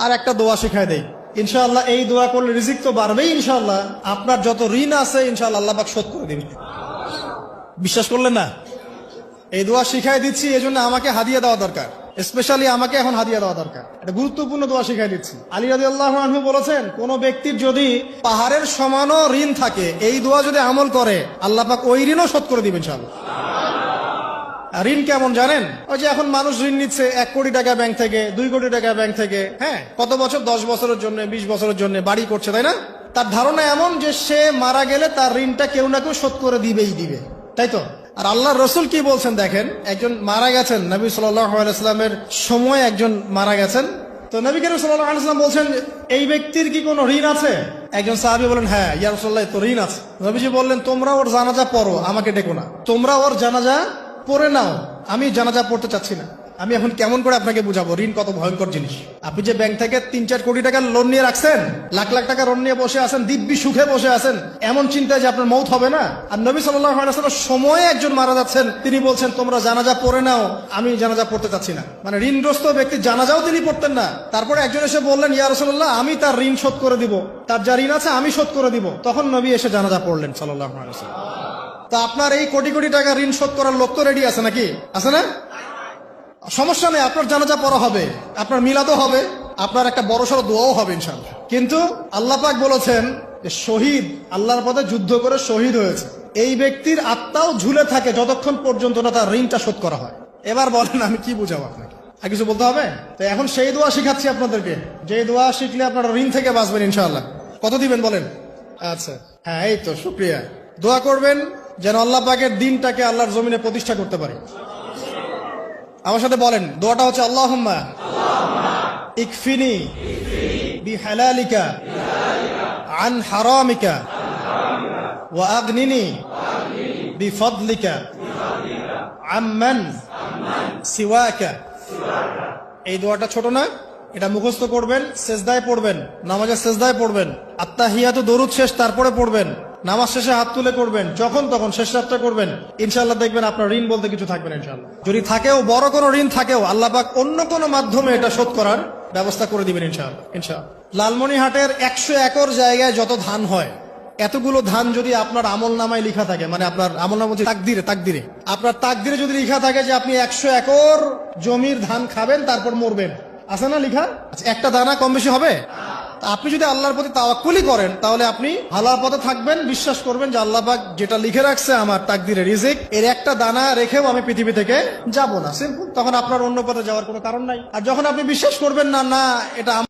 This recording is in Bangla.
আর একটা দোয়া শিখাই দেই, ইনশাআল্লাহ এই দোয়া করলে রিজিক তো বাড়বেই ইনশাআল্লাহ। আপনার যত ঋণ আছে ইনশাআল্লাহ আল্লাহ পাক শোধ করে দিবেন। বিশ্বাস করলেন না? এই দোয়া শিখাই দিচ্ছি, এই জন্য আমাকে হাদিয়া দেওয়া দরকার, স্পেশালি আমাকে এখন হাদিয়া দেওয়া দরকার। এটা গুরুত্বপূর্ণ দোয়া শিখাই দিচ্ছি। আলী রাদিয়াল্লাহু আনহু বলেছেন, কোন ব্যক্তির যদি পাহাড়ের সমানও ঋণ থাকে, এই দোয়া যদি আমল করে আল্লাহ পাক ওই ঋণও শোধ করে দিবেন ইনশাআল্লাহ। ঋণ কেমন জানেন? ওই যে এখন মানুষ ঋণ নিচ্ছে 1 কোটি টাকা ব্যাংক থেকে, 2 কোটি টাকা ব্যাংক থেকে, হ্যাঁ, কত বছর, 10 বছরের জন্য, 20 বছরের জন্য বাড়ি করছে, তাই না? তার ধারণা এমন যে সে মারা গেলে তার ঋণটা কেউ না কেউ শোধ করে দিবেই দিবে, তাই তো? আর আল্লাহর রাসূল কি বলছেন দেখেন, একজন মারা গেছেন, নবী সাল্লাল্লাহু আলাইহি ওয়াসাল্লামের সময় একজন মারা গেছেন। তো নবী করিম সাল্লাল্লাহু আলাইহি ওয়াসাল্লাম বলছেন, এই ব্যক্তির কি কোনো ঋণ আছে? একজন সাহাবী বলেন, হ্যাঁ ইয়া রাসূলুল্লাহ, তো ঋণ আছে। নবীজি বললেন, তোমরা ওর জানাজা পড়ো, আমাকে ডেকো না। তোমরা ওর জানাজা পড়ে নাও, আমি জানাজা পড়তে চাচ্ছি না। আমি এখন কেমন করে আপনাকে বুঝাবো ঋণ কত ভয়ঙ্কর জিনিস? আপনি যে ব্যাংক থেকে 3-4 কোটি টাকার লোন নিয়ে রাখছেন, লাখ লাখ টাকা লোন নিয়ে বসে আছেন, দিব্যি সুখে বসে আছেন, এমন চিন্তায় যে আপনার মৌত হবে না। আর নবী সাল্লাল্লাহু আলাইহি ওয়াসাল্লাম সময়ে একজন মারা যাচ্ছেন, তিনি বলছেন তোমরা জানাজা পড়ে নাও, আমি জানাজা পড়তে চাচ্ছি না। মানে ঋণগ্রস্ত ব্যক্তি জানাজাও তিনি পড়তেন না। তারপরে একজন এসে বললেন, ইয়া রাসূলুল্লাহ, আমি তার ঋণ শোধ করে দিব, তার যা ঋণ আছে আমি শোধ করে দিব। তখন নবী এসে জানাজা পড়লেন সাল্লাল্লাহু আলাইহি ওয়াসাল্লাম। তা আপনার এই কোটি কোটি টাকা ঋণ শোধ করার লোক তো রেডি আছে নাকি? আছে না? সমস্যা নেই, আপনার জানাজা পড়া হবে, আপনার মিলাদও হবে, আপনার একটা বড়সড় দোয়াও হবে ইনশাআল্লাহ। কিন্তু আল্লাহ পাক বলেছেন যে শহীদ, আল্লাহর পথে যুদ্ধ করে শহীদ হয়েছে, এই ব্যক্তির আত্মাও ঝুলে থাকে যতক্ষণ পর্যন্ত না তার ঋণটা শোধ করা হয়। এবার বলেন আমি কি বুঝাবো আপনাকে? আর কিছু বলতে হবে? তো এখন সেই দোয়া শিখাচ্ছি আপনাদেরকে, যে দোয়া শিখলে আপনারা ঋণ থেকে বাঁচবেন ইনশাআল্লাহ। কত দিবেন বলেন? আচ্ছা, হ্যাঁ, এই তো, শুকরিয়া। দোয়া করবেন যেন আল্লাহ পাকের দিনটাকে আল্লাহর জমিনে প্রতিষ্ঠা করতে পারি। আমার সাথে বলেন, দোয়াটা হচ্ছে, আল্লাহুম্মা ইকফিনি বিহালালিকা আন হারামিকা ওয়া আগনিনি বিফদলিকা আম্মান সিওয়াকা। এই দোয়াটা ছোট না? এটা মুখস্থ করবেন, সেজদায় পড়বেন, নামাজের সেজদায় পড়বেন, আত্তাহিয়াতু দরুদ শেষ তারপরে পড়বেন, নামাজ শেষে হাত তুলে করবেন, যখন তখন শেষ রাতটা করবেন, ইনশাআল্লাহ দেখবেন আপনার ঋণ বলতে কিছু থাকবে না ইনশাআল্লাহ। যদি থাকেও, বড় কোনো ঋণ থাকেও, আল্লাহ পাক অন্য কোনো মাধ্যমে এটা শোধ করার ব্যবস্থা করে দিবেন ইনশাআল্লাহ। ইনশাআল্লাহ। লালমনিরহাটের 100 একর জায়গায় যত ধান হয়, এতগুলো ধান যদি আপনার আমল নামায় লেখা থাকে, মানে আপনার আমল নামা তাকদিরে আপনার তাকদিরে যদি লেখা থাকে যে আপনি 100 একর জমির ধান খাবেন তারপর মরবেন, আছে না লেখা? আচ্ছা, একটা দানা কম বেশি হবে? আপনি যদি আল্লাহর প্রতি তাওয়াক্কুলি করেন, তাহলে আপনি হালাল পথে থাকবেন, বিশ্বাস করবেন যে আল্লাহ পাক যেটা লিখে রাখছে আমার তাকদিরে, রিজিক, এর একটা দানা রেখেও আমি পৃথিবী থেকে যাব না, সিম্পল। তখন আপনার অন্য পথে যাওয়ার কোনো কারণ নাই। আর যখন আপনি বিশ্বাস করবেন না, না এটা